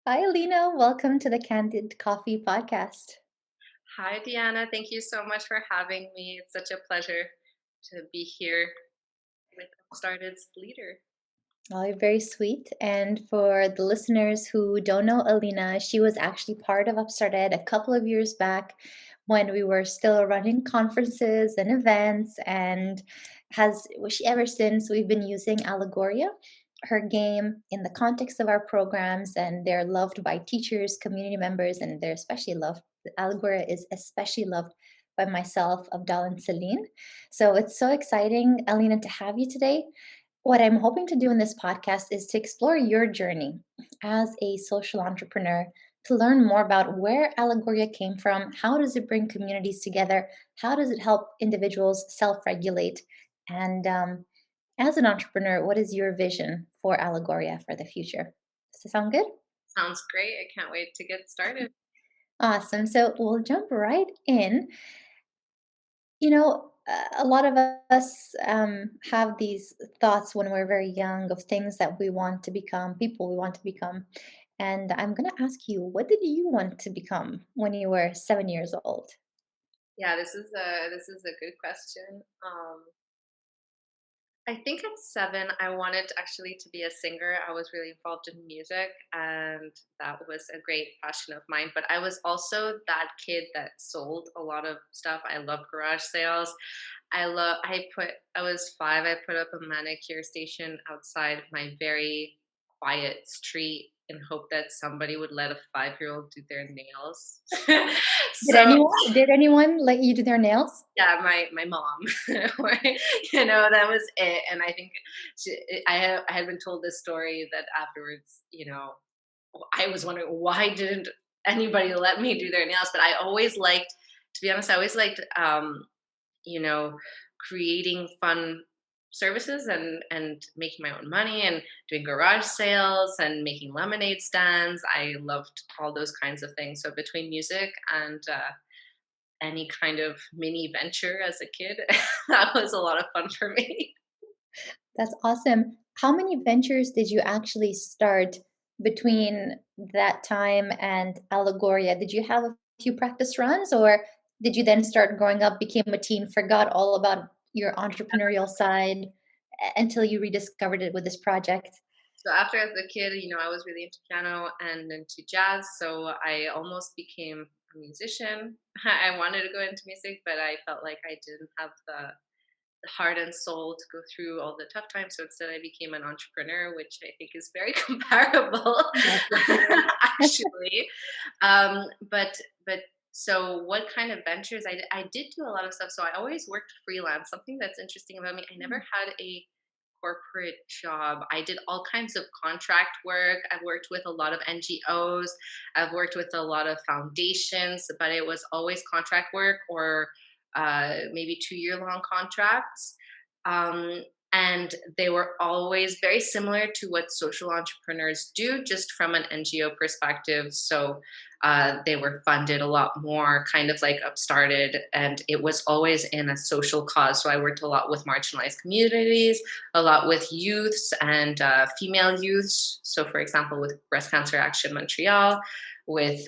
Hi, Alina. Welcome to the Candid Coffee podcast. Hi, Deanna. Thank you so much for having me. It's such a pleasure to be here with Upstarted's leader. Oh, you're very sweet. And for the listeners who don't know Alina, she was actually part of Upstarted a couple of years back when we were still running conferences and events, and ever since we've been using Alegoria, her game in the context of our programs, and they're loved by teachers, community members, and they're especially loved. Alegoria is especially loved by myself, Abdal, and Celine. So it's so exciting, Alina, to have you today. What I'm hoping to do in this podcast is to explore your journey as a social entrepreneur, to learn more about where Allegoria came from, how does it bring communities together, how does it help individuals self-regulate, and as an entrepreneur, what is your vision for Allegoria for the future? Does that sound good? Sounds great. I can't wait to get started. Awesome. So we'll jump right in. A lot of us have these thoughts when we're very young of things that we want to become, people we want to become. And I'm going to ask you, what did you want to become when you were 7 years old? Yeah, this is a good question. I think at 7, I wanted actually to be a singer. I was really involved in music, and that was a great passion of mine. But I was also that kid that sold a lot of stuff. I loved garage sales. I was 5. I put up a manicure station outside my very quiet street in hope that somebody would let a 5-year-old do their nails. Did So anyone let you do their nails? yeah, my mom, right? That was it. And I think I had been told this story that afterwards, I was wondering why didn't anybody let me do their nails? But I always liked, to be honest, I always liked, you know, creating fun services and making my own money and doing garage sales and making lemonade stands. I loved all those kinds of things. So between music and any kind of mini venture as a kid. That was a lot of fun for me. That's awesome. How many ventures did you actually start between that time and Allegoria? Did you have a few practice runs, or did you then start growing up, became a teen, forgot all about your entrepreneurial side until you rediscovered it with this project? So after as a kid, I was really into piano and into jazz. So I almost became a musician. I wanted to go into music, but I felt like I didn't have the heart and soul to go through all the tough times. So instead, I became an entrepreneur, which I think is very comparable, Yes, definitely. actually. But so what kind of ventures I did do a lot of stuff. So I always worked freelance. Something that's interesting about me, I never had a corporate job. I did all kinds of contract work. I've worked with a lot of NGOs. I've worked with a lot of foundations, but it was always contract work or maybe 2-year long contracts. Um, and they were always very similar to what social entrepreneurs do, just from an NGO perspective. So they were funded a lot more, kind of like Upstarted, and it was always in a social cause. So I worked a lot with marginalized communities, a lot with youths and female youths. So, for example, with Breast Cancer Action Montreal, with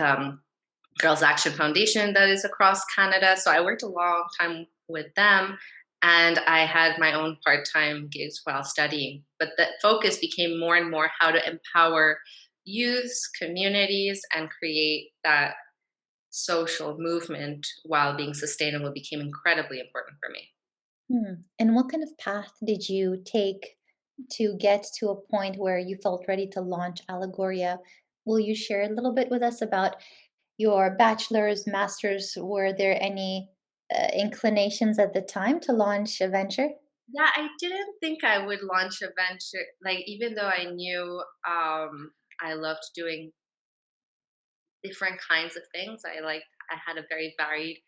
Girls Action Foundation that is across Canada. So I worked a long time with them, and I had my own part-time gigs while studying. But the focus became more and more how to empower youths, communities, and create that social movement while being sustainable became incredibly important for me. And what kind of path did you take to get to a point where you felt ready to launch Allegoria? Will you share a little bit with us about your bachelor's, master's? Were there any inclinations at the time to launch a venture? Yeah, I didn't think I would launch a venture. Like, even though I knew I loved doing different kinds of things. I had a very varied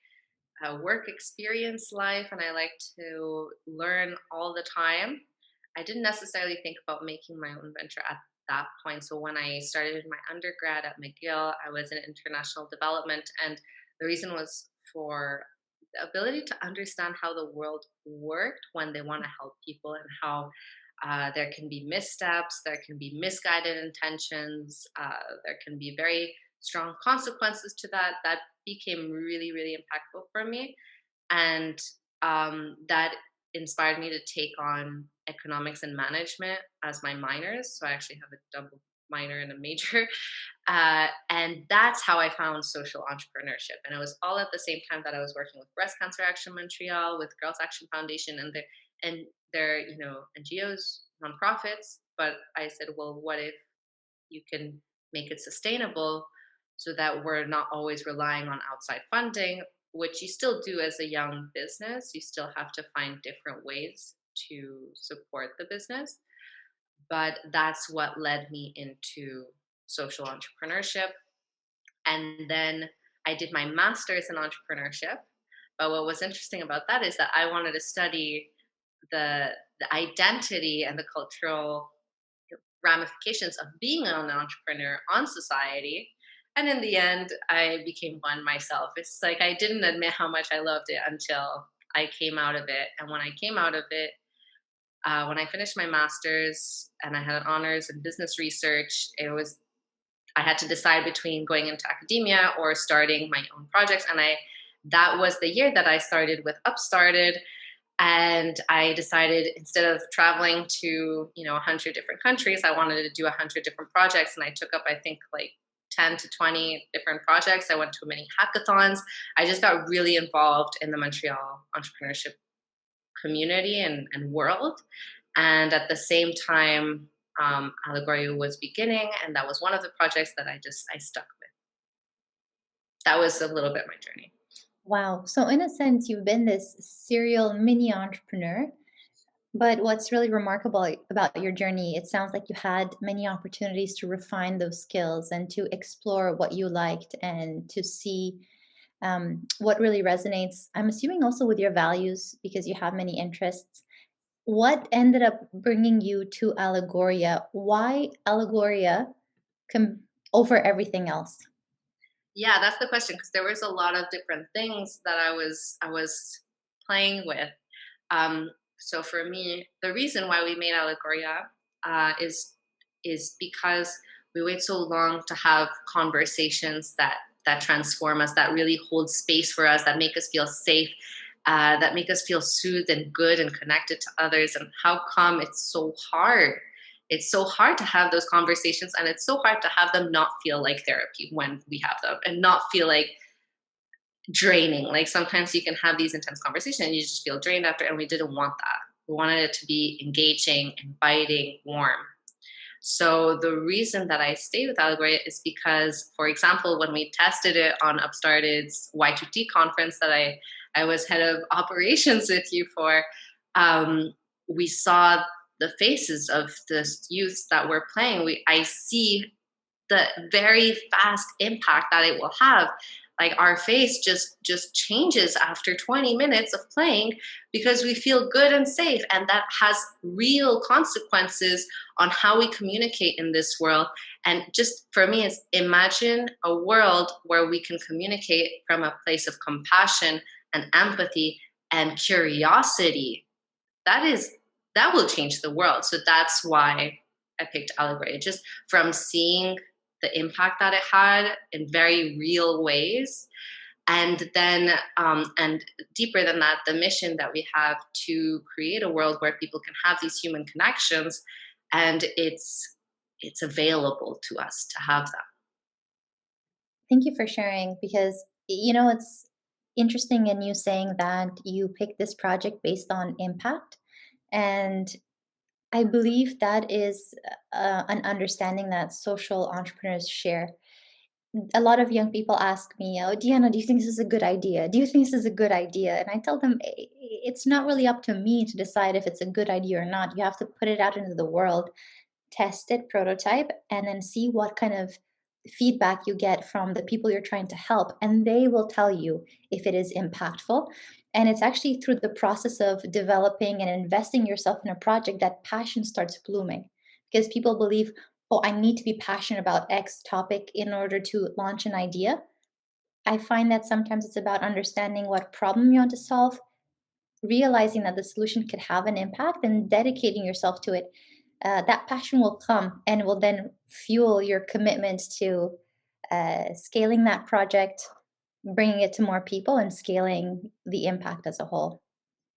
work experience life, and I like to learn all the time. I didn't necessarily think about making my own venture at that point. So when I started my undergrad at McGill, I was in international development, and the reason was for the ability to understand how the world worked when they want to help people, and how There can be missteps, there can be misguided intentions, there can be very strong consequences to that. That became really, really impactful for me. And that inspired me to take on economics and management as my minors. So I actually have a double minor and a major. And that's how I found social entrepreneurship. And it was all at the same time that I was working with Breast Cancer Action Montreal, with Girls Action Foundation, and their NGOs, nonprofits. But I said, well, what if you can make it sustainable so that we're not always relying on outside funding, which you still do as a young business. You still have to find different ways to support the business. But that's what led me into social entrepreneurship. And then I did my master's in entrepreneurship. But what was interesting about that is that I wanted to study the, the identity and the cultural ramifications of being an entrepreneur on society. And in the end, I became one myself. It's like I didn't admit how much I loved it until I came out of it. And when I came out of it, when I finished my master's and I had an honors in business research, I had to decide between going into academia or starting my own projects. And I that was the year that I started with Upstarted, and I decided instead of traveling to 100 different countries, I wanted to do 100 different projects. And I took up, I think, like 10 to 20 different projects. I went to many hackathons. I just got really involved in the Montreal entrepreneurship community and world. And at the same time, Alegoria was beginning, and that was one of the projects that I stuck with. That was a little bit my journey. Wow. So in a sense, you've been this serial mini entrepreneur. But what's really remarkable about your journey, it sounds like you had many opportunities to refine those skills and to explore what you liked and to see what really resonates. I'm assuming also with your values because you have many interests. What ended up bringing you to Allegoria? Why Allegoria com- over everything else? Yeah, that's the question, because there was a lot of different things that I was playing with. So for me, the reason why we made Alegoria is because we wait so long to have conversations that transform us, that really hold space for us, that make us feel safe, that make us feel soothed and good and connected to others. And how come it's so hard? It's so hard to have those conversations, and it's so hard to have them not feel like therapy when we have them, and not feel like draining. Like sometimes you can have these intense conversations and you just feel drained after, and we didn't want that. We wanted it to be engaging, inviting, warm. So the reason that I stayed with Alegoria is because, for example, when we tested it on Upstarted's Y2T conference that I was head of operations with you for, we saw the faces of the youths that were playing. I see the very fast impact that it will have. Like our face just changes after 20 minutes of playing because we feel good and safe, and that has real consequences on how we communicate in this world. And just for me, is imagine a world where we can communicate from a place of compassion and empathy and curiosity. That will change the world. So that's why I picked Allegoria, just from seeing the impact that it had in very real ways. And then, and deeper than that, the mission that we have to create a world where people can have these human connections, and it's available to us to have them. Thank you for sharing because, it's interesting in you saying that you picked this project based on impact. And I believe that is an understanding that social entrepreneurs share. A lot of young people ask me, "Oh, Deanna, do you think this is a good idea? Do you think this is a good idea?" And I tell them, It's not really up to me to decide if it's a good idea or not. You have to put it out into the world, test it, prototype, and then see what kind of feedback you get from the people you're trying to help. And they will tell you if it is impactful. And it's actually through the process of developing and investing yourself in a project that passion starts blooming. Because people believe, oh, I need to be passionate about X topic in order to launch an idea. I find that sometimes it's about understanding what problem you want to solve, realizing that the solution could have an impact and dedicating yourself to it, that passion will come and will then fuel your commitment to scaling that project, bringing it to more people, and scaling the impact as a whole.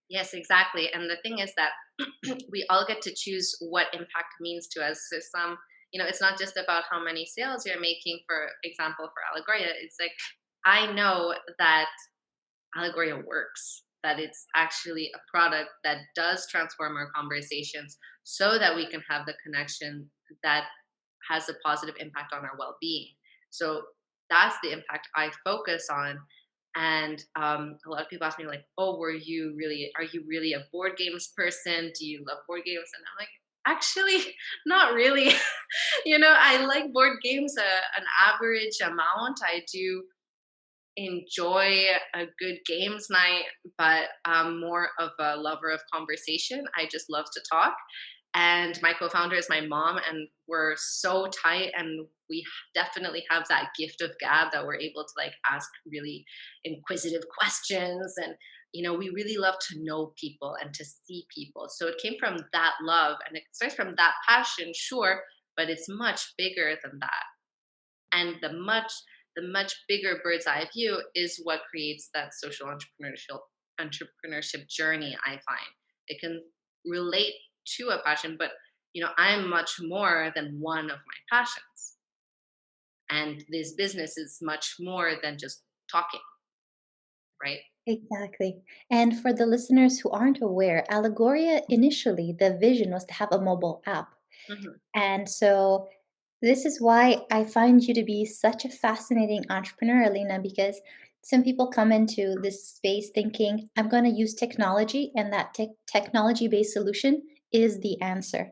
Yes, exactly. And the thing is that we all get to choose what impact means to us. So some, it's not just about how many sales you're making, for example, for Allegoria. It's like, I know that Alegoria works, that it's actually a product that does transform our conversations so that we can have the connection that has a positive impact on our well being. So that's the impact I focus on. And a lot of people ask me, like, oh, are you really a board games person? Do you love board games? And I'm like, actually, not really. I like board games an average amount. I do enjoy a good games night, but I'm more of a lover of conversation. I just love to talk. And my co-founder is my mom, and we're so tight, and we definitely have that gift of gab that we're able to like ask really inquisitive questions. And we really love to know people and to see people. So it came from that love, and it starts from that passion, sure, but it's much bigger than that. And the much bigger bird's eye view is what creates that social entrepreneurship journey. I find it can relate to a passion, but I'm much more than one of my passions, and this business is much more than just talking, right? Exactly. And for the listeners who aren't aware, Allegoria initially, the vision was to have a mobile app. Hmm. And so this is why I find you to be such a fascinating entrepreneur, Alina, because some people come into this space thinking, I'm going to use technology, and that technology based solution is the answer.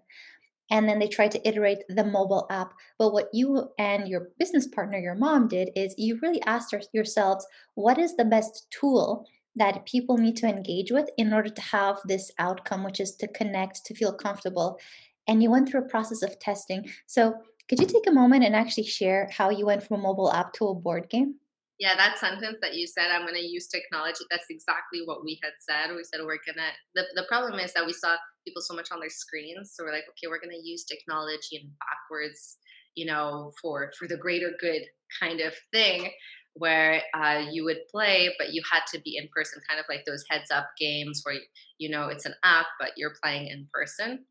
And then they try to iterate the mobile app. But what you and your business partner, your mom, did is you really asked yourselves, what is the best tool that people need to engage with in order to have this outcome, which is to connect, to feel comfortable? And you went through a process of testing. So, could you take a moment and actually share how you went from a mobile app to a board game? Yeah, that sentence that you said, I'm going to use technology, that's exactly what we had said. We said we're going to, the problem is that we saw people so much on their screens. So we're like, okay, we're going to use technology and backwards, for the greater good kind of thing, where you would play, but you had to be in person, kind of like those heads up games where, it's an app, but you're playing in person.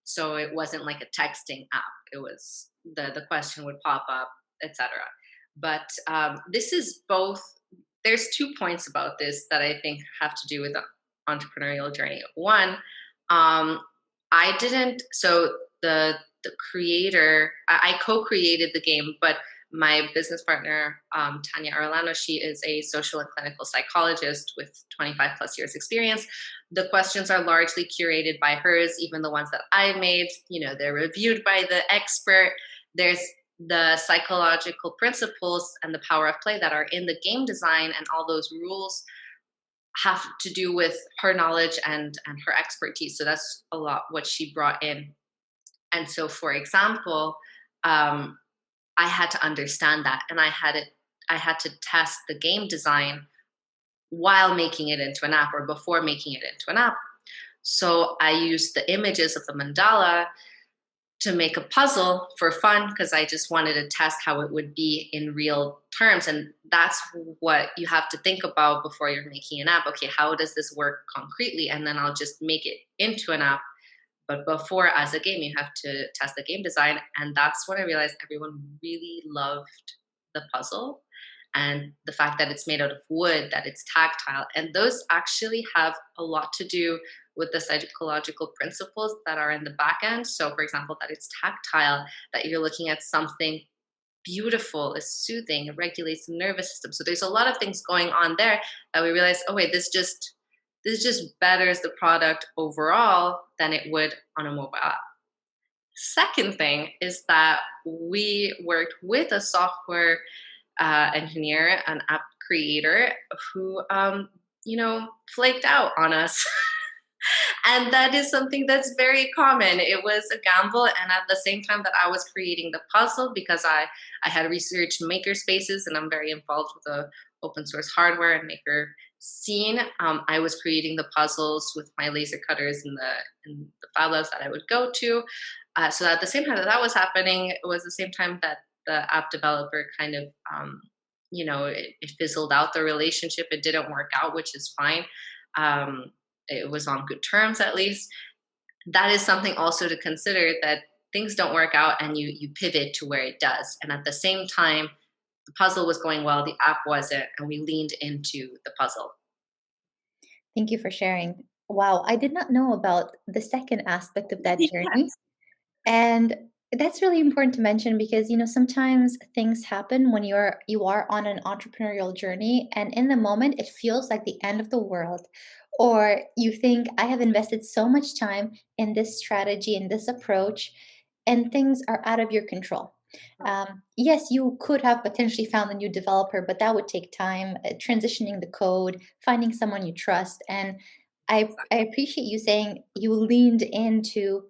So it wasn't like a texting app. It was the question would pop up, etc. But this is both. There's 2 points about this that I think have to do with the entrepreneurial journey. One, I didn't. So the creator, I co-created the game, but my business partner, Tanya Arellano, she is a social and clinical psychologist with 25 plus years experience. The questions are largely curated by hers, even the ones that I made, they're reviewed by the expert. There's the psychological principles and the power of play that are in the game design, and all those rules have to do with her knowledge and her expertise. So that's a lot what she brought in. And so, for example, um, I had to understand that, and I had to test the game design while making it into an app or before making it into an app. So I used the images of the mandala to make a puzzle for fun, because I just wanted to test how it would be in real terms. And that's what you have to think about before you're making an app. Okay, how does this work concretely? And then I'll just make it into an app. But before, as a game, you have to test the game design. And that's when I realized everyone really loved the puzzle, and the fact that it's made out of wood, that it's tactile. And those actually have a lot to do with the psychological principles that are in the back end. So, for example, that it's tactile, that you're looking at something beautiful, is soothing, it regulates the nervous system. So there's a lot of things going on there that we realize, oh wait, this just betters the product overall than it would on a mobile app. Second thing is that we worked with a software engineer, an app creator, who flaked out on us. And that is something that's very common. It was a gamble, and at the same time that I was creating the puzzle, because I had researched maker spaces, and I'm very involved with the open source hardware and maker scene. I was creating the puzzles with my laser cutters in the fab labs that I would go to. So at the same time that that was happening, it was the same time that the app developer kind of, it fizzled out the relationship. It didn't work out, which is fine. Um, it was on good terms at least. That is something also to consider, that things don't work out and you pivot to where it does. And at the same time, the puzzle was going well, the app wasn't, and we leaned into the puzzle. Thank you for sharing. Wow, I did not know about the second aspect of that journey. Yes. And that's really important to mention because, sometimes things happen when you are on an entrepreneurial journey and in the moment it feels like the end of the world. Or you think, I have invested so much time in this strategy, in this approach, and things are out of your control. Yes, you could have potentially found a new developer, but that would take time, transitioning the code, finding someone you trust. And I appreciate you saying you leaned into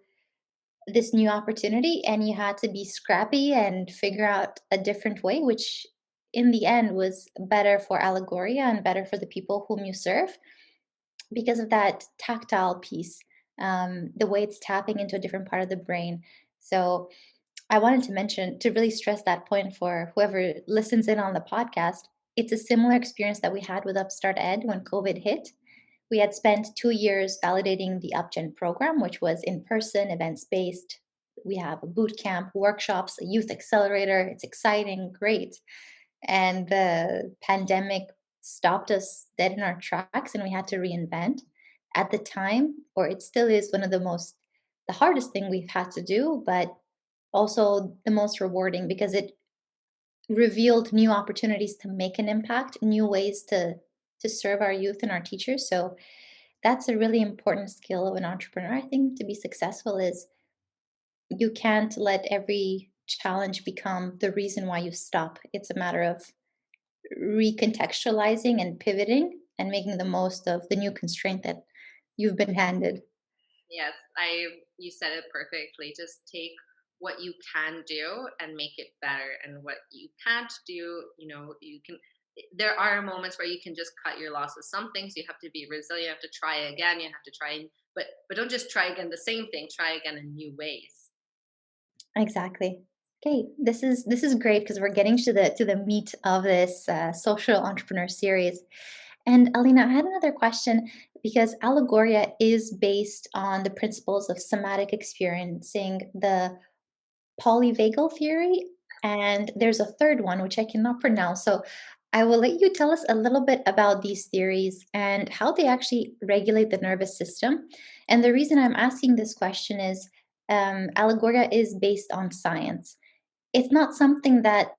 this new opportunity and you had to be scrappy and figure out a different way, which in the end was better for Alegoria and better for the people whom you serve because of that tactile piece, the way it's tapping into a different part of the brain. So I wanted to mention to really stress that point for whoever listens in on the podcast. It's a similar experience that we had with Upstart Ed when COVID hit. We had spent 2 years validating the UpGen program, which was in person, events based. We have a boot camp, workshops, a youth accelerator. It's exciting, great. And the pandemic stopped us dead in our tracks and we had to reinvent. At the time, or it still is one of the hardest thing we've had to do, but also the most rewarding because it revealed new opportunities to make an impact, new ways to serve our youth and our teachers. So that's a really important skill of an entrepreneur. I think to be successful is you can't let every challenge become the reason why you stop. It's a matter of recontextualizing and pivoting and making the most of the new constraint that you've been handed. Yes, you said it perfectly. Just take what you can do and make it better, and what you can't do, you can. There are moments where you can just cut your losses. Some things you have to be resilient. You have to try again. You have to try, but don't just try again the same thing. Try again in new ways. Exactly. Okay, this is great because we're getting to the meat of this social entrepreneur series. And Alina, I had another question because Allegoria is based on the principles of somatic experiencing, the Polyvagal theory, and there's a third one which I cannot pronounce. So I will let you tell us a little bit about these theories and how they actually regulate the nervous system. And the reason I'm asking this question is Allegoria is based on science. It's not something that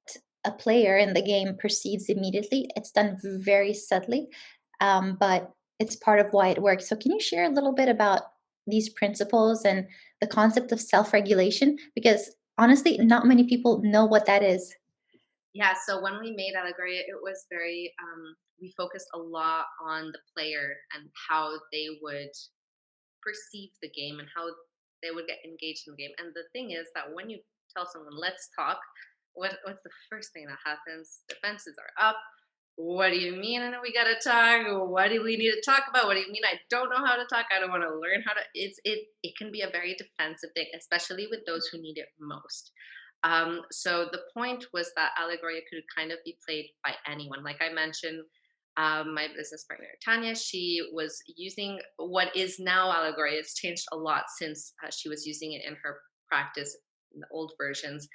a player in the game perceives immediately. It's done very subtly, but it's part of why it works. So, can you share a little bit about these principles and the concept of self regulation? Because honestly, not many people know what that is. Yeah. So when we made Alegoria, it was very. We focused a lot on the player and how they would perceive the game and how they would get engaged in the game. And the thing is that when you tell someone, let's talk, what's the first thing that happens? Defenses are up. What do you mean? And we gotta talk. What do we need to talk about? What do you mean? I don't know how to talk. I don't want to learn how to. It can be a very defensive thing, especially with those who need it most. So the point was that Allegoria could kind of be played by anyone. Like I mentioned, my business partner Tanya, she was using what is now Allegoria. It's changed a lot since she was using it in her practice in the old versions,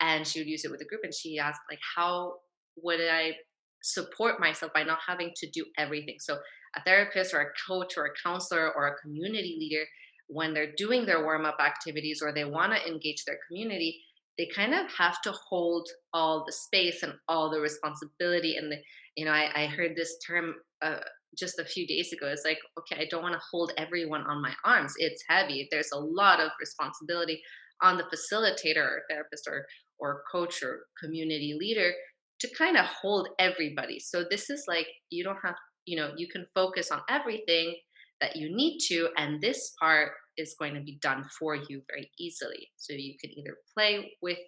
and she would use it with a group. And she asked, like, how would I support myself by not having to do everything? So a therapist or a coach or a counselor or a community leader, when they're doing their warm-up activities or they want to engage their community, they kind of have to hold all the space and all the responsibility. And I heard this term just a few days ago. It's like, okay, I don't want to hold everyone on my arms. It's heavy. There's a lot of responsibility on the facilitator or therapist or coach or community leader to kind of hold everybody. So this is like, you don't have, you can focus on everything that you need to, and this part is going to be done for you very easily. So you can either play with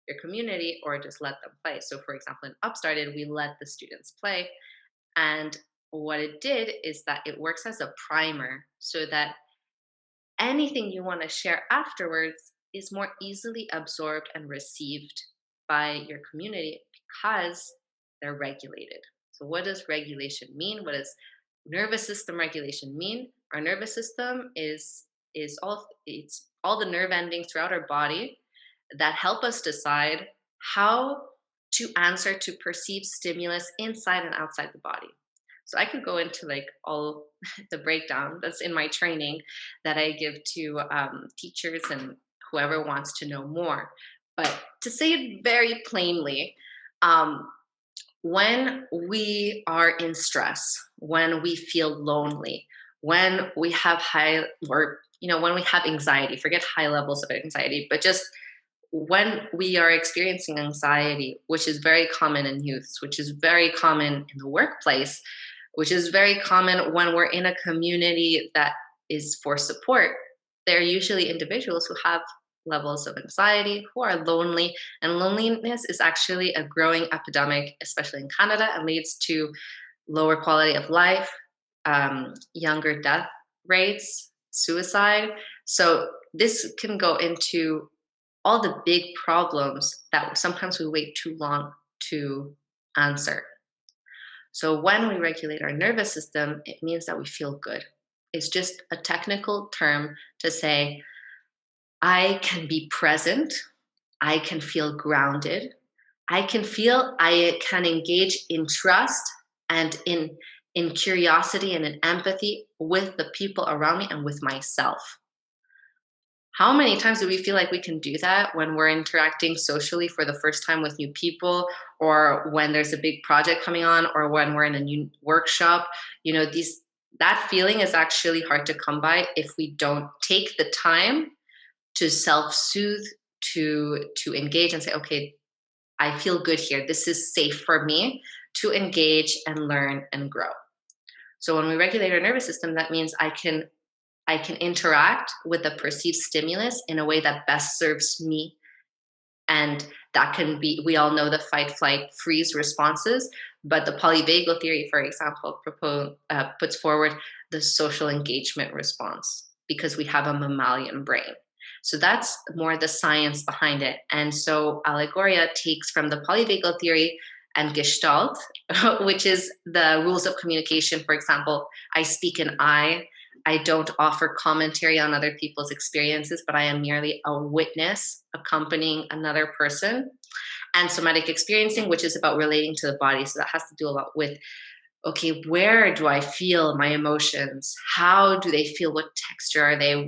your community or just let them play. So for example, in Upstarted, we let the students play. And what it did is that it works as a primer so that anything you want to share afterwards is more easily absorbed and received by your community because they're regulated. So, what does regulation mean? What does nervous system regulation mean? Our nervous system is all the nerve endings throughout our body that help us decide how to answer to perceived stimulus inside and outside the body. So I could go into like all the breakdown that's in my training that I give to teachers and whoever wants to know more. But to say it very plainly, um, when we are in stress, when we feel lonely, when we have high or when we have anxiety, forget high levels of anxiety, but just when we are experiencing anxiety, which is very common in youths, which is very common in the workplace, which is very common when we're in a community that is for support, they're usually individuals who have levels of anxiety, who are lonely, and loneliness is actually a growing epidemic, especially in Canada, and leads to lower quality of life, younger death rates, suicide. So this can go into all the big problems that sometimes we wait too long to answer. So when we regulate our nervous system, it means that we feel good. It's just a technical term to say, I can be present, I can feel grounded, I can engage in trust and in curiosity and in empathy with the people around me and with myself. How many times do we feel like we can do that when we're interacting socially for the first time with new people, or when there's a big project coming on, or when we're in a new workshop? These that feeling is actually hard to come by if we don't take the time to self-soothe, to engage and say, okay, I feel good here. This is safe for me to engage and learn and grow. So when we regulate our nervous system, that means I can interact with a perceived stimulus in a way that best serves me. And that can be, we all know the fight, flight, freeze responses, but the polyvagal theory, for example, puts forward the social engagement response because we have a mammalian brain. So that's more the science behind it. And so Alegoria takes from the polyvagal theory and Gestalt, which is the rules of communication. For example, I speak in I don't offer commentary on other people's experiences, but I am merely a witness accompanying another person. And somatic experiencing, which is about relating to the body. So that has to do a lot with, okay, where do I feel my emotions? How do they feel? What texture are they?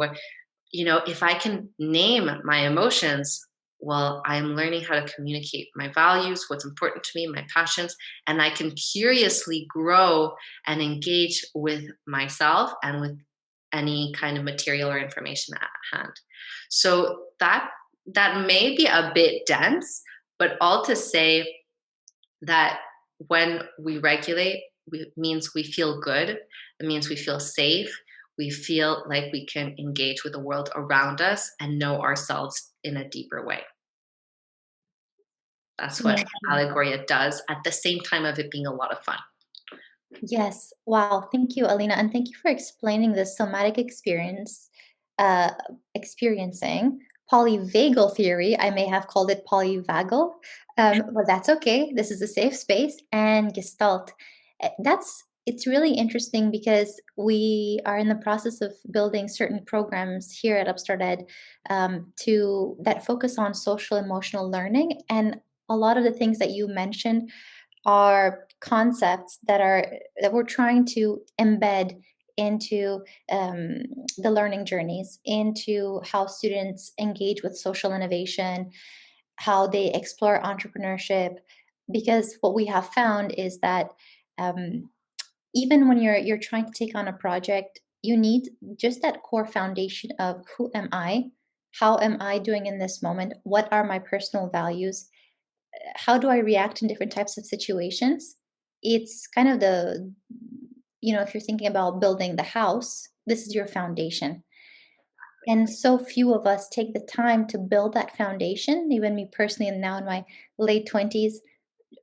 If I can name my emotions, well, I'm learning how to communicate my values, what's important to me, my passions, and I can curiously grow and engage with myself and with any kind of material or information at hand. So that may be a bit dense, but all to say that when we regulate, it means we feel good. It means we feel safe. We feel like we can engage with the world around us and know ourselves in a deeper way. That's what Amazing. Allegoria does at the same time of it being a lot of fun. Yes. Wow. Thank you, Alina, and thank you for explaining the somatic uh, experiencing polyvagal theory. I may have called it polyvagal, but that's okay. This is a safe space. And Gestalt. It's really interesting because we are in the process of building certain programs here at Upstart Ed to that focus on social emotional learning, and a lot of the things that you mentioned are concepts that we're trying to embed into the learning journeys, into how students engage with social innovation, how they explore entrepreneurship. Because what we have found is that um, even when you're trying to take on a project, you need just that core foundation of who am I, how am I doing in this moment, what are my personal values, how do I react in different types of situations? It's kind of if you're thinking about building the house, this is your foundation. And so few of us take the time to build that foundation. Even me personally, and now in my late 20s,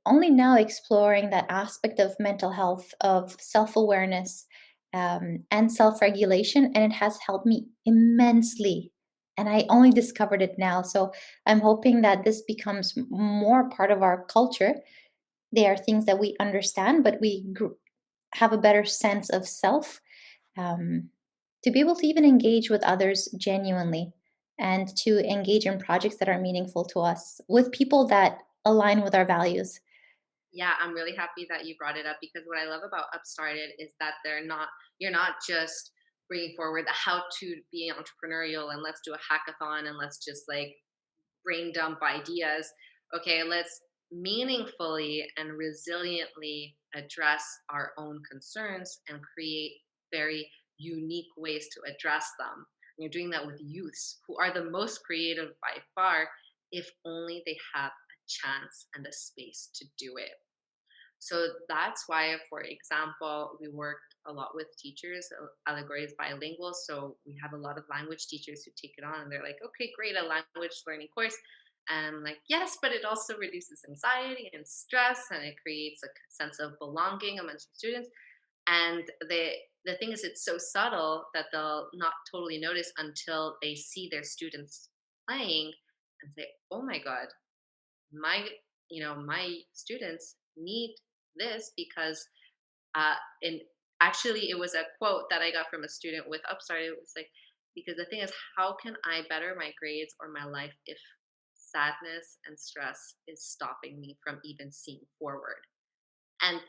only now exploring that aspect of mental health, of self-awareness, and self-regulation, and it has helped me immensely. And I only discovered it now. So I'm hoping that this becomes more part of our culture. They are things that we understand, but have a better sense of self, um, to be able to even engage with others genuinely and to engage in projects that are meaningful to us with people that align with our values. Yeah, I'm really happy that you brought it up because what I love about Upstarted is that you're not just bringing forward the how to be entrepreneurial and let's do a hackathon and let's just like brain dump ideas. Okay, let's meaningfully and resiliently address our own concerns and create very unique ways to address them. And you're doing that with youths who are the most creative by far, if only they have a chance and a space to do it. So that's why, for example, we worked a lot with teachers. Alegoria is bilingual, so we have a lot of language teachers who take it on, and they're like, "Okay, great, a language learning course." And I'm like, yes, but it also reduces anxiety and stress, and it creates a sense of belonging amongst students. And the thing is, it's so subtle that they'll not totally notice until they see their students playing and say, "Oh my God, my my students need this because and actually it was a quote that I got from a student with Upstart. It was like, because the thing is, how can I better my grades or my life if sadness and stress is stopping me from even seeing forward?" And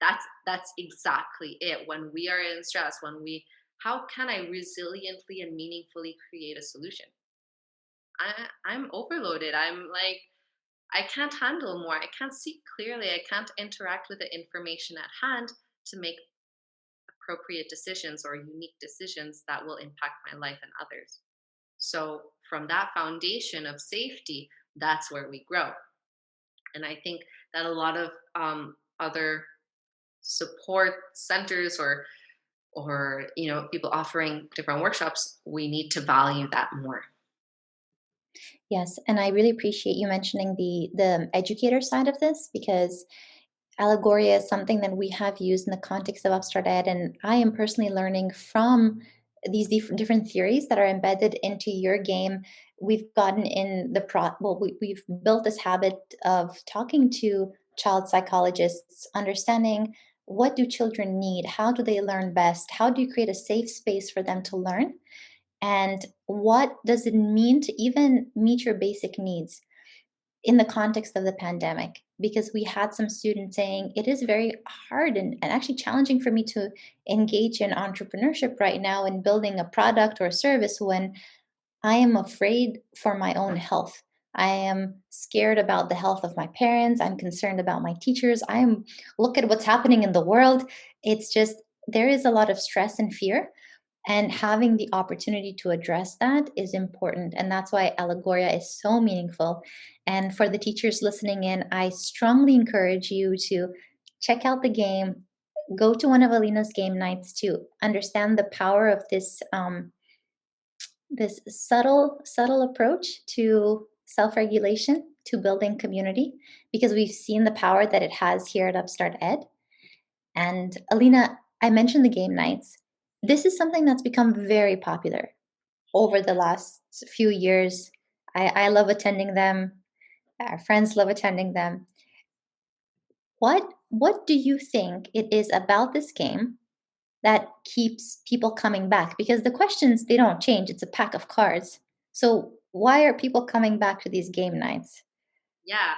that's exactly it. When we are in stress, when we how can I resiliently and meaningfully create a solution? I'm overloaded. I'm like, I can't handle more. I can't see clearly. I can't interact with the information at hand to make appropriate decisions or unique decisions that will impact my life and others. So, from that foundation of safety, that's where we grow. And I think that a lot of other support centers or people offering different workshops, we need to value that more. Yes, and I really appreciate you mentioning the educator side of this, because Allegoria is something that we have used in the context of Upstart Ed, and I am personally learning from these different theories that are embedded into your game. We've gotten in we've built this habit of talking to child psychologists, understanding what do children need, how do they learn best, how do you create a safe space for them to learn, and what does it mean to even meet your basic needs in the context of the pandemic, because we had some students saying it is very hard and actually challenging for me to engage in entrepreneurship right now and building a product or a service when I am afraid for my own health. I am scared about the health of my parents. I'm concerned about my teachers. Look at what's happening in the world. It's just, there is a lot of stress and fear, and having the opportunity to address that is important. And that's why Allegoria is so meaningful. And for the teachers listening in, I strongly encourage you to check out the game, go to one of Alina's game nights to understand the power of this subtle approach to self-regulation, to building community, because we've seen the power that it has here at Upstart Ed. And Alina, I mentioned the game nights. This is something that's become very popular over the last few years. I love attending them. Our friends love attending them. What do you think it is about this game that keeps people coming back? Because the questions, they don't change. It's a pack of cards. So why are people coming back to these game nights? Yeah,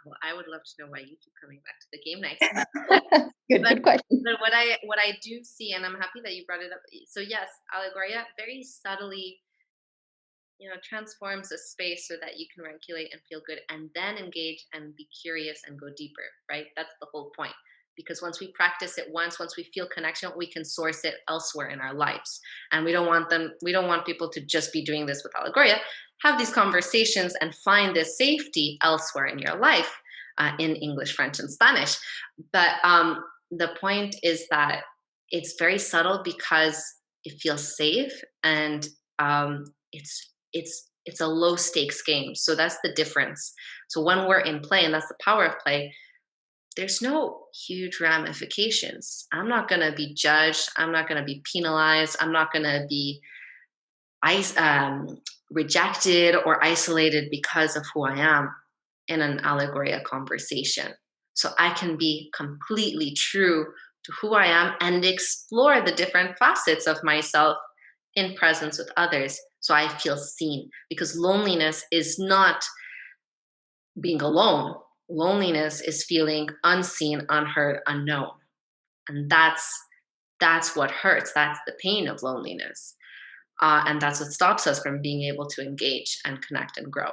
well, I would love to know why you keep coming back to the game nights. But but Good question. but what I do see, and I'm happy that you brought it up. So yes, Allegoria very subtly, transforms a space so that you can regulate and feel good, and then engage and be curious and go deeper. Right? That's the whole point. Because once we practice it once we feel connection, we can source it elsewhere in our lives. And we don't want people to just be doing this with Allegoria. Have these conversations and find this safety elsewhere in your life, in English, French, and Spanish. But the point is that it's very subtle because it feels safe, and it's It's a low stakes game. So that's the difference. So when we're in play, and that's the power of play, there's no huge ramifications. I'm not going to be judged. I'm not going to be penalized. I'm not going to be is- um, rejected or isolated because of who I am in an Alegoria conversation. So I can be completely true to who I am and explore the different facets of myself in presence with others. So I feel seen, because loneliness is not being alone. Loneliness is feeling unseen, unheard, unknown. And that's what hurts. That's the pain of loneliness. And that's what stops us from being able to engage and connect and grow.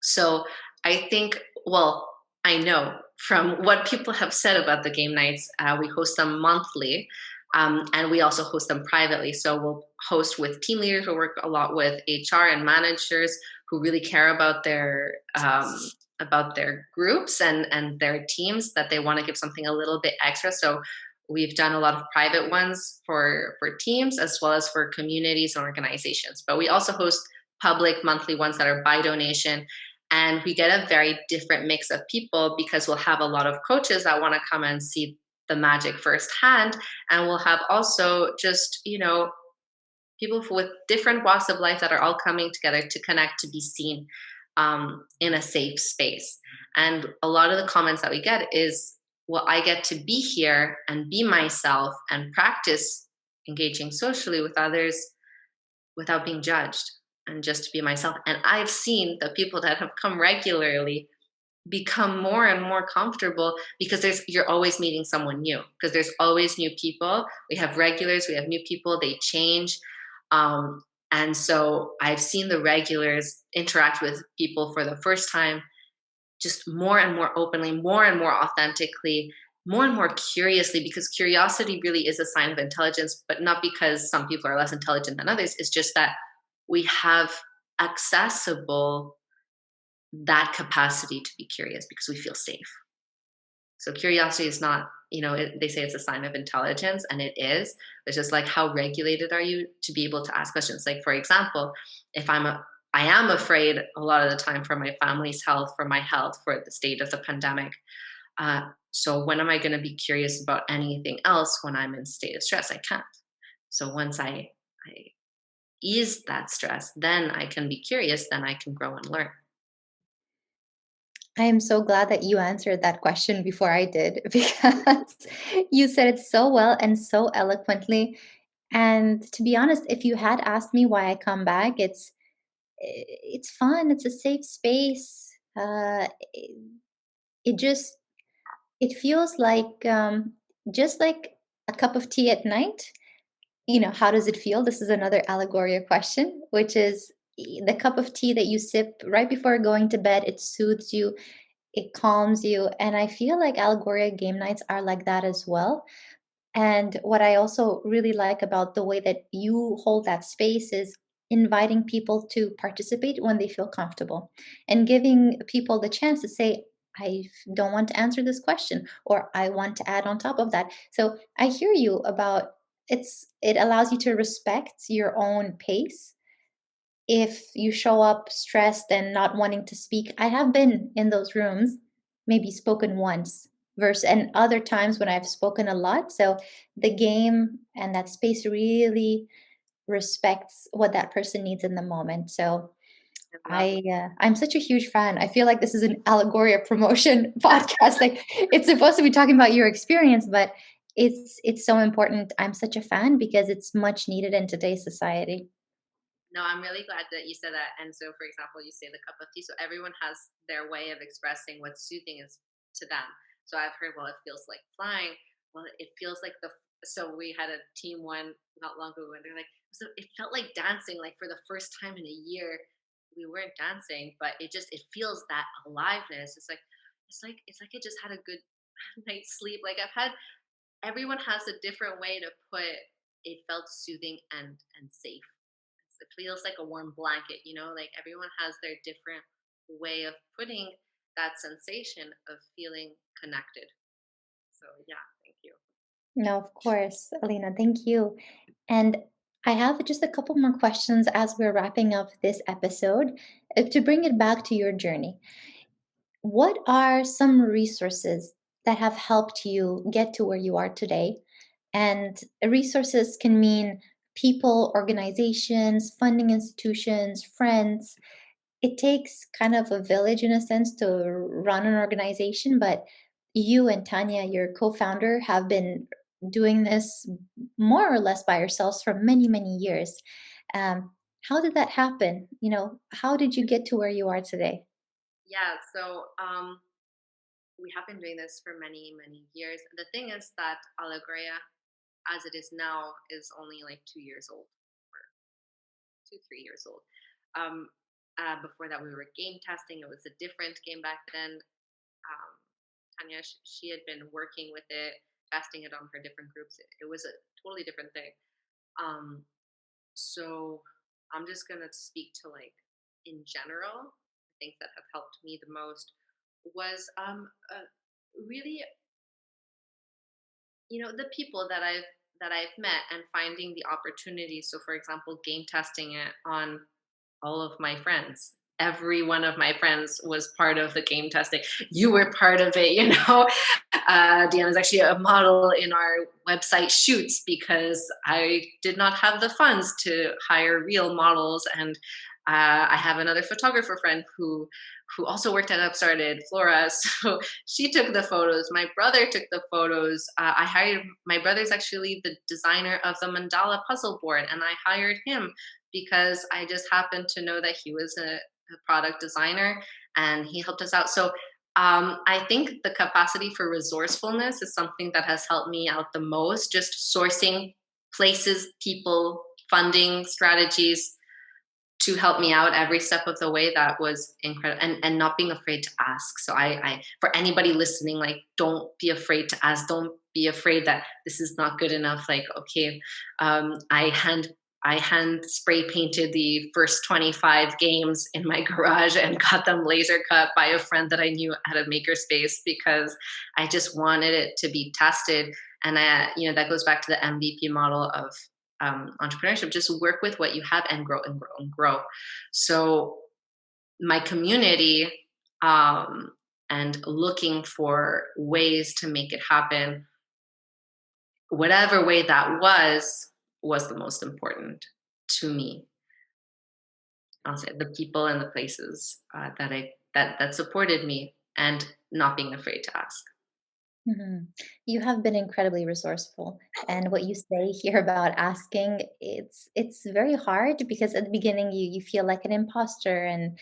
So I think, well, I know from what people have said about the game nights, we host them monthly, and we also host them privately. So we'll host with team leaders. We'll work a lot with HR and managers who really care about their groups and their teams, that they want to give something a little bit extra. So we've done a lot of private ones for teams as well as for communities and organizations. But we also host public monthly ones that are by donation, and we get a very different mix of people because we'll have a lot of coaches that want to come and see the magic firsthand. And we'll have also just, people with different walks of life that are all coming together to connect, to be seen in a safe space. And a lot of the comments that we get is, well, I get to be here and be myself and practice engaging socially with others without being judged, and just to be myself. And I've seen the people that have come regularly become more and more comfortable, because you're always meeting someone new, because there's always new people. We have regulars, we have new people, they change. And so I've seen the regulars interact with people for the first time just more and more openly, more and more authentically, more and more curiously, because curiosity really is a sign of intelligence, but not because some people are less intelligent than others. It's just that we have accessible that capacity to be curious because we feel safe. So curiosity is not, they say it's a sign of intelligence, and it is. It's just like, how regulated are you to be able to ask questions? Like, for example, if I am afraid a lot of the time for my family's health, for my health, for the state of the pandemic. So when am I going to be curious about anything else when I'm in state of stress? I can't. So once I ease that stress, then I can be curious, then I can grow and learn. I am so glad that you answered that question before I did because you said it so well and so eloquently. And to be honest, if you had asked me why I come back, it's fun, it's a safe space. It just it feels like just like a cup of tea at night. How does it feel? This is another Allegoria question, which is the cup of tea that you sip right before going to bed. It soothes you, it calms you. And I feel like Allegoria game nights are like that as well. And what I also really like about the way that you hold that space is inviting people to participate when they feel comfortable and giving people the chance to say, I don't want to answer this question, or I want to add on top of that. So I hear you about it allows you to respect your own pace. If you show up stressed and not wanting to speak, I have been in those rooms, maybe spoken once versus and other times when I've spoken a lot. So the game and that space really respects what that person needs in the moment. So I love I'm such a huge fan. I feel like this is an Allegoria promotion podcast. Like it's supposed to be talking about your experience, but it's so important. I'm such a fan because it's much needed in today's society. No, I'm really glad that you said that. And so, for example, you say the cup of tea. So everyone has their way of expressing what soothing is to them. So I've heard, well, it feels like flying. Well, it feels like so we had a team one not long ago, and they're like, so it felt like dancing, like for the first time in a year. We weren't dancing, but it feels that aliveness. It's like I just had a good night's sleep. Like everyone has a different way to put it felt soothing and safe. It feels like a warm blanket, like everyone has their different way of putting that sensation of feeling connected. So yeah, thank you. No, of course, Alina, thank you. And I have just a couple more questions as we're wrapping up this episode. To bring it back to your journey, what are some resources that have helped you get to where you are today? And resources can mean people, organizations, funding institutions, friends. It takes kind of a village in a sense to run an organization, but you and Tanya, your co-founder, have been doing this more or less by yourselves for many, many years. How did that happen? How did you get to where you are today? Yeah, so we have been doing this for many, many years. The thing is that Alegoria, as it is now, is only like 2 years old, or 2, 3 years old. Um, Before that, we were game testing. It was a different game back then. Tanya, she had been working with it, testing it on her different groups. It was a totally different thing. Um, so I'm just gonna speak to, like, in general, things that have helped me the most was really, the people that I've met and finding the opportunities. So for example, game testing it on all of my friends. Every one of my friends was part of the game testing. You were part of it, you know. Deanna's actually a model in our website shoots because I did not have the funds to hire real models, and I have another photographer friend who also worked at Upstarted, Flora. So she took the photos. My brother took the photos. I hired my brother's actually the designer of the mandala puzzle board, and I hired him because I just happened to know that he was a product designer and he helped us out. So I think the capacity for resourcefulness is something that has helped me out the most. Just sourcing places, people, funding strategies to help me out every step of the way. That was incredible. And not being afraid to ask. So I for anybody listening, like, don't be afraid to ask. Don't be afraid that this is not good enough. Like, okay, um, I hand I hand spray painted the first 25 games in my garage and got them laser cut by a friend that I knew at a makerspace because I just wanted it to be tested. And that goes back to the MVP model of entrepreneurship. Just work with what you have and grow and grow and grow. So my community, um, and looking for ways to make it happen, whatever way that was the most important to me. I'll say the people and the places that supported me, and not being afraid to ask. Mhm. You have been incredibly resourceful, and what you say here about asking, it's very hard because at the beginning you feel like an imposter, and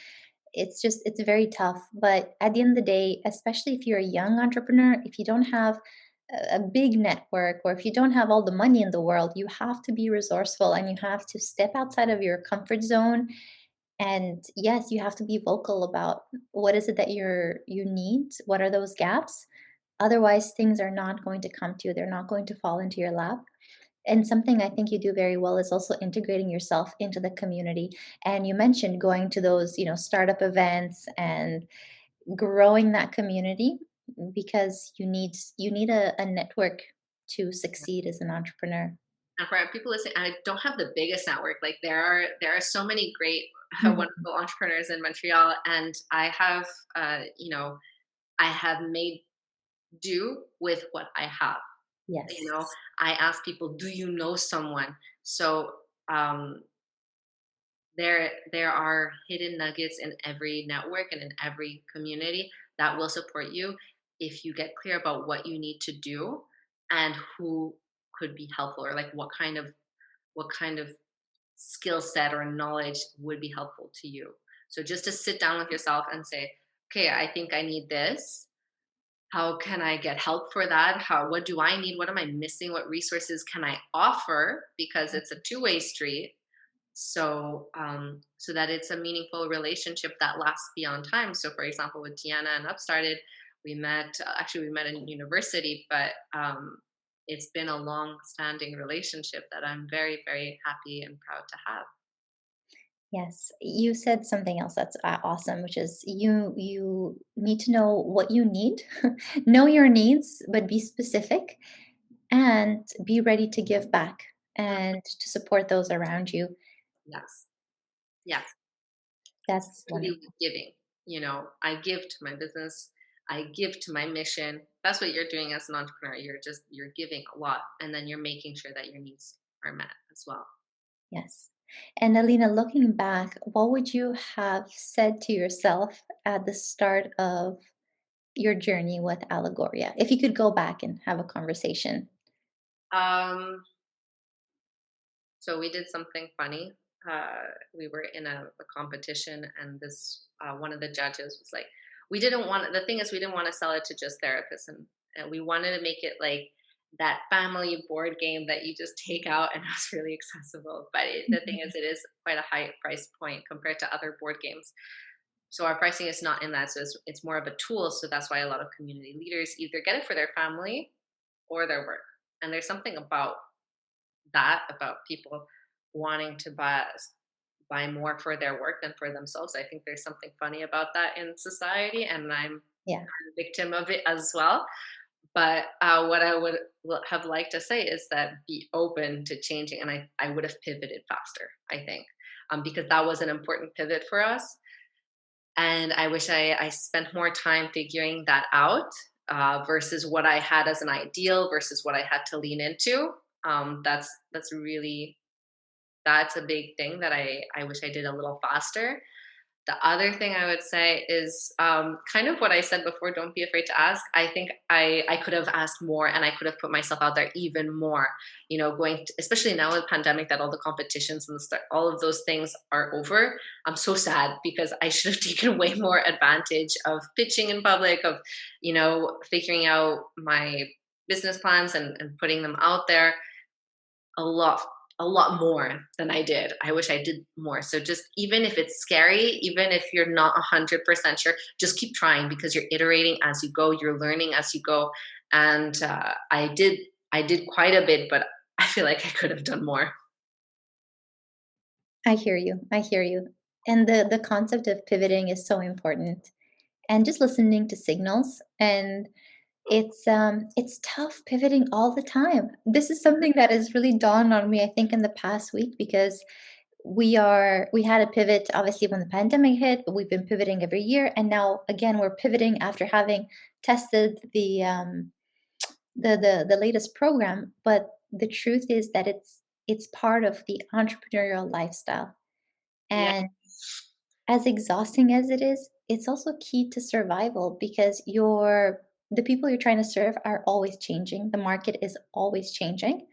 it's very tough. But at the end of the day, especially if you're a young entrepreneur, if you don't have a big network or if you don't have all the money in the world, you have to be resourceful and you have to step outside of your comfort zone. And yes, you have to be vocal about what is it that you need, what are those gaps. Otherwise, things are not going to come to you. They're not going to fall into your lap. And something I think you do very well is also integrating yourself into the community. And you mentioned going to those, startup events and growing that community because you need a network to succeed as an entrepreneur. And for people listening, I don't have the biggest network. Like, there are so many great, Mhm. wonderful entrepreneurs in Montreal, and I have made do with what I have. You know, Yes. I ask people, "Do you know someone?" So um, there are hidden nuggets in every network and in every community that will support you if you get clear about what you need to do and who could be helpful, or like what kind of skill set or knowledge would be helpful to you. So just to sit down with yourself and say, okay, I think I need this. How can I get help for that? What do I need? What am I missing? What resources can I offer? Because it's a two-way street. So that it's a meaningful relationship that lasts beyond time. So for example, with Deanna and Upstarted, we met in university, but it's been a long standing relationship that I'm very, very happy and proud to have. Yes, you said something else that's awesome, which is you need to know what you need, know your needs, but be specific and be ready to give back. Mhm. and to support those around you. Yes. Yes. That's Really wonderful. with giving. I give to my business. I give to my mission. That's what you're doing as an entrepreneur. You're giving a lot, and then you're making sure that your needs are met as well. Yes. And Alina, looking back, what would you have said to yourself at the start of your journey with Allegoria? If you could go back and have a conversation. Um, so we did something funny. We were in a competition, and this one of the judges was like, "We didn't want." The thing is, we didn't want to sell it to just therapists, and we wanted to make it like that family board game that you just take out, and it's really accessible. But the thing is, Mhm. it is quite a high price point compared to other board games. So our pricing is not in that. So it's more of a tool. So that's why a lot of community leaders either get it for their family or their work. And there's something about people wanting to buy more for their work than for themselves. I think there's something funny about that in society, and I'm Yeah, a victim of it as well. But what I would have liked to say is that be open to changing, and I would have pivoted faster. I think because that was an important pivot for us, and I wish I spent more time figuring that out versus what I had as an ideal versus what I had to lean into. That's really that's a big thing that I wish I did a little faster. The other thing I would say is kind of what I said before. Don't be afraid to ask. I think I could have asked more, and I could have put myself out there even more. Especially now with pandemic, that all the competitions and all of those things are over. I'm so sad because I should have taken way more advantage of pitching in public, of figuring out my business plans and putting them out there a lot a lot more than I did. I wish I did more. So just even if it's scary, even if you're not 100% sure, just keep trying because you're iterating as you go, you're learning as you go. And I did quite a bit, but I feel like I could have done more. I hear you. I hear you. And the concept of pivoting is so important. And just listening to signals, and it's tough pivoting all the time. This is something that has really dawned on me, I think, in the past week, because we had a pivot obviously when the pandemic hit, but we've been pivoting every year, and now again we're pivoting after having tested the latest program. But the truth is that it's part of the entrepreneurial lifestyle, Yeah, and as exhausting as it is, it's also key to survival, because the people you're trying to serve are always changing. The market is always changing.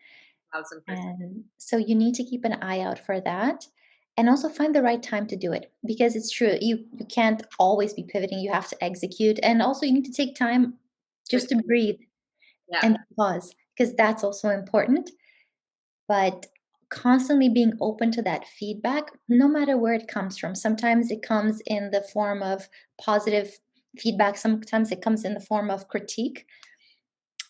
1000%. And so you need to keep an eye out for that, and also find the right time to do it, because it's true, you can't always be pivoting. You have to execute, and also you need to take time just to Between, breathe yeah, and pause, because that's also important. But constantly being open to that feedback, no matter where it comes from. Sometimes it comes in the form of positive feedback, sometimes it comes in the form of critique,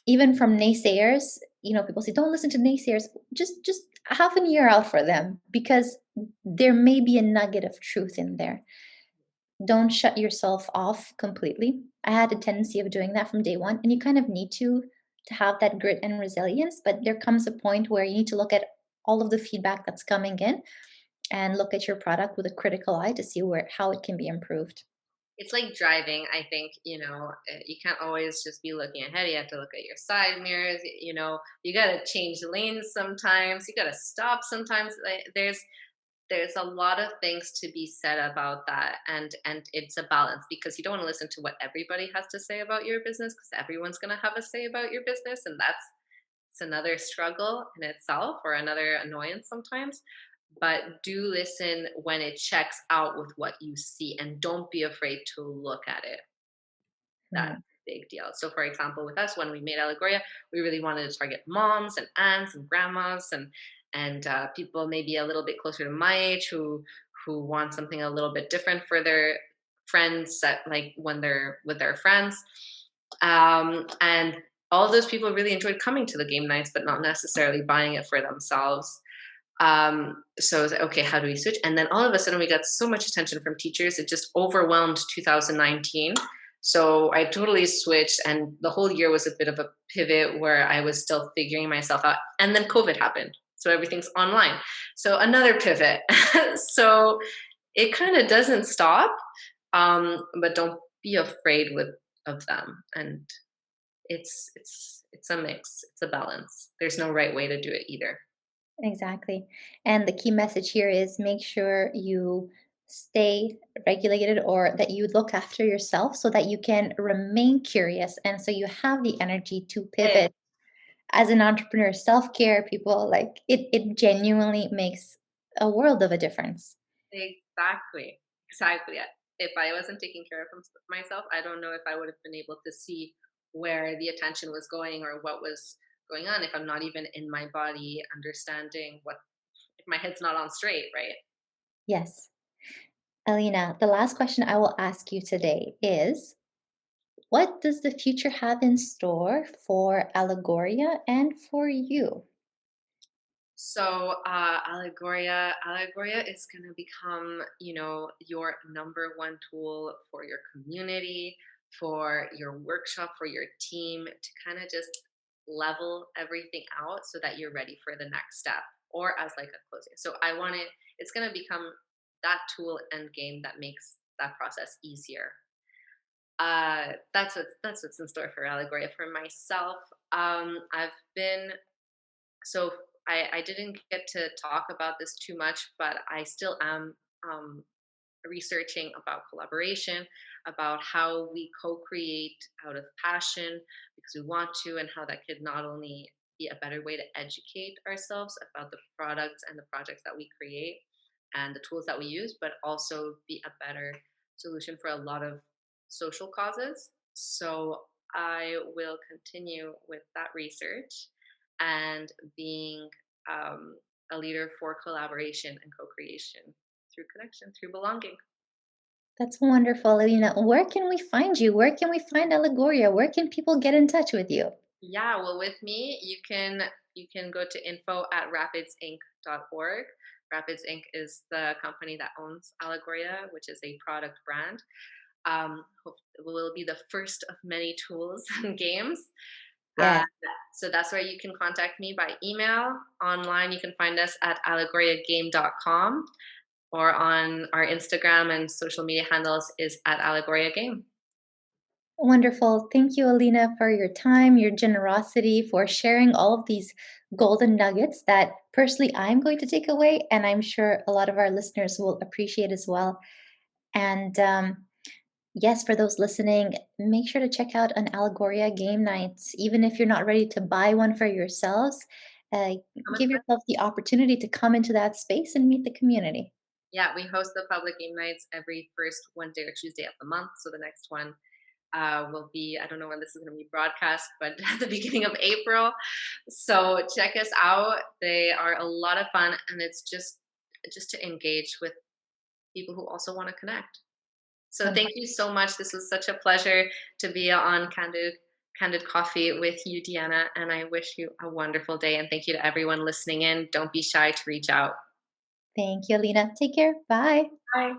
even from naysayers. People say, don't listen to naysayers. Just half an ear out for them, because there may be a nugget of truth in there. Don't shut yourself off completely. I had a tendency of doing that from day one, and you kind of need to have that grit and resilience. But there comes a point where you need to look at all of the feedback that's coming in, and look at your product with a critical eye to see where how it can be improved. it's like driving. I think you can't always just be looking ahead. You have to look at your side mirrors. You got to change lanes sometimes. You got to stop sometimes. Like, there's a lot of things to be said about that, and it's a balance because you don't want to listen to what everybody has to say about your business, because everyone's going to have a say about your business, and that's it's another struggle in itself, or another annoyance sometimes. But do listen when it checks out with what you see, and don't be afraid to look at it. That's Hmm. a big deal. So, for example, with us, when we made Alegoria, we really wanted to target moms and aunts and grandmas, and people maybe a little bit closer to my age who want something a little bit different for their friends, like when they're with their friends. And all those people really enjoyed coming to the game nights, but not necessarily buying it for themselves. So I was like, okay, how do we switch? And then all of a sudden we got so much attention from teachers, it just overwhelmed 2019. So I totally switched, and the whole year was a bit of a pivot where I was still figuring myself out. And then COVID happened. So everything's online. So another pivot. So it kind of doesn't stop, but don't be afraid of them. And it's a mix. It's a balance. There's no right way to do it either. Exactly. And the key message here is make sure you stay regulated or that you look after yourself so that you can remain curious and so you have the energy to pivot. As an entrepreneur, self-care, people like it genuinely makes a world of a difference. Exactly. Exactly. If I wasn't taking care of myself, I don't know if I would have been able to see where the attention was going or what was going on if I'm not even in my body understanding what if my head's not on straight, right? Yes. Alina, the last question I will ask you today is what does the future have in store for Allegoria and for you? So Allegoria is going to become, your number one tool for your community, for your workshop, for your team to kind of just level everything out so that you're ready for the next step or as like a closing. So I want it, it's going to become that tool and game that makes that process easier. That's what's in store for Allegoria. For myself, I've been so I didn't get to talk about this too much, but I still am researching about collaboration, about how we co-create out of passion because we want to, and how that could not only be a better way to educate ourselves about the products and the projects that we create and the tools that we use, but also be a better solution for a lot of social causes. So I will continue with that research and being a leader for collaboration and co-creation through connection, through belonging. That's wonderful, Alina. Where can we find you? Where can we find Allegoria? Where can people get in touch with you? Yeah, well, with me, you can go to info@rapidsinc.org. Rapids Inc. is the company that owns Alegoria, which is a product brand. Will be the first of many tools and games. Uh, Yes. so that's where you can contact me by email. Online, you can find us at allegoriagame.com or on our Instagram and social media handles is at Allegoria Game. Wonderful. Thank you, Alina, for your time, your generosity, for sharing all of these golden nuggets that personally I'm going to take away, and I'm sure a lot of our listeners will appreciate as well. And yes, for those listening, make sure to check out an Allegoria game night. Even if you're not ready to buy one for yourselves, uh, Come and give play. yourself the opportunity to come into that space and meet the community. Yeah, we host the public game nights every first Wednesday or Tuesday of the month. So the next one will be, I don't know when this is going to be broadcast, but at the beginning of April. So check us out. They are a lot of fun, and it's just to engage with people who also want to connect. So thank you so much. This was such a pleasure to be on Candid Coffee with you, Deanna, and I wish you a wonderful day. And thank you to everyone listening in. Don't be shy to reach out. Thank you, Alina. Take care. Bye. Bye.